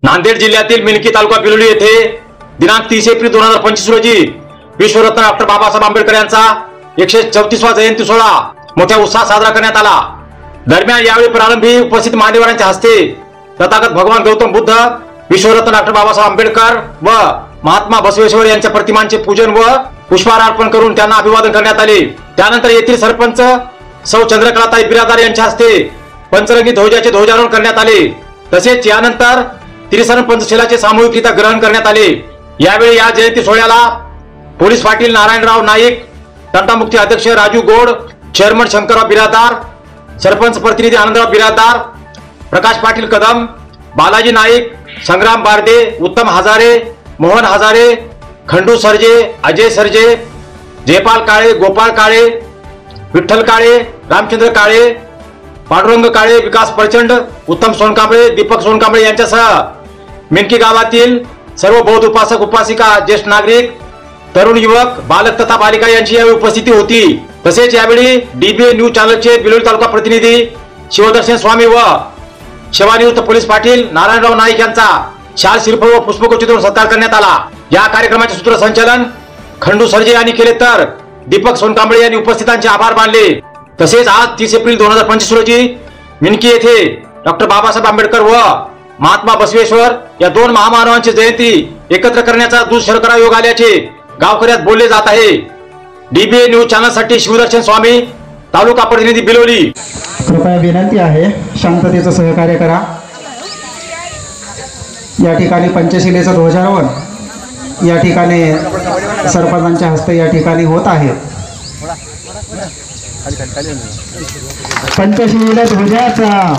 नांदेड जिल्ह्यातील मिनकी तालुका बिलोली येथे दिनांक 30 एप्रिल 2025 रोजी विश्वरत्न डॉक्टर बाबासाहेब आंबेडकर यांचा 134वा जयंती सोहळा मोठ्या उत्साहात साजरा करण्यात आला। दरम्यान यावेळी प्रारंभी उपस्थित मान्यवरांच्या हस्ते तथागत भगवान गौतम बुद्ध, विश्वरत्न डॉक्टर बाबासाहेब आंबेडकर व महात्मा बसवेश्वर यांच्या प्रतिमांचे पूजन व पुष्पहार अर्पण करून त्यांना अभिवादन करण्यात आले। त्यानंतर येथील सरपंच सौ चंद्रकलाताई बिरादार यांच्या हस्ते पंचरंगी ध्वजाचे ध्वजारोहण करण्यात आले। तसेच यानंतर त्रिसरण पंचशिलाचे सामूहिकरित्या ग्रहण करण्यात आले। यावेळी या जयंती सोहळ्याला पोलीस पाटील नारायणराव नाईक, तंटामुक्ती अध्यक्ष राजू गोड, चेअरमन शंकरराव बिरादार, सरपंच प्रतिनिधी आनंदराव बिरादार, प्रकाश पाटील कदम, बालाजी नाईक, संग्राम बारदे, उत्तम हजारे, मोहन हजारे, खंडू सरजे, अजय सरजे, जयपाल काळे, गोपाळ काळे, विठ्ठल काळे, रामचंद्र काळे, पांडुरंग काळे, विकास प्रचंड, उत्तम सोनकांबळे, दीपक सोनकांबळे यांच्यासह मिनकी गावातील सर्व बौद्ध उपासक उपासिका, ज्येष्ठ नागरिक, तरुण युवक, बालक तथा बालिका यांची यावेळी उपस्थिती होती। तसेच यावेळी डीबीए न्यूज चॅनलचे बिलोली तालुका प्रतिनिधी शिवदर्शन स्वामी व सेवानिवृत्त पोलीस पाटील नारायणराव नाईक यांचा शाल शिल्प व पुष्पगुच्छ देऊन सत्कार करण्यात आला। या कार्यक्रमाचे सूत्रसंचालन खंडू सरजे यांनी केले तर दीपक सोनकांबळे यांनी उपस्थितांचे आभार मानले। तसेच आज 30 एप्रिल 2025 रोजी मिनकी येथे डॉक्टर बाबासाहेब आंबेडकर व महात्मा बसवेश्वर या दोन महामानवांची जयंती एकत्र करण्याचा दुःशरकरा योग आल्याचे गावकऱ्यात बोलले जात आहे। डीबीए न्यूज चॅनल साठी शिवदर्शन स्वामी, तालुका प्रतिनिधी बिलोली। कृपया विनंती आहे, शांततेचं सहकार्य करा। या ठिकाणी पंचशिलेचं ध्वजारोहण या ठिकाणी सरपंचांच्या हस्ते या ठिकाणी होत आहे। पंचशिला ध्वजाचा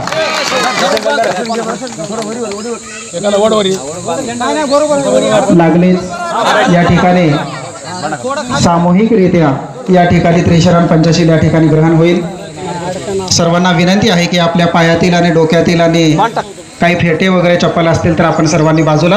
लागलेच या ठिकाणी सामूहिकरित्या या ठिकाणी त्रिशरण पंचशील या ठिकाणी ग्रहण होईल। सर्वांना विनंती आहे की आपल्या पायातील आणि डोक्यातील आणि काही फेटे वगैरे चप्पल असतील तर आपण सर्वांनी बाजूला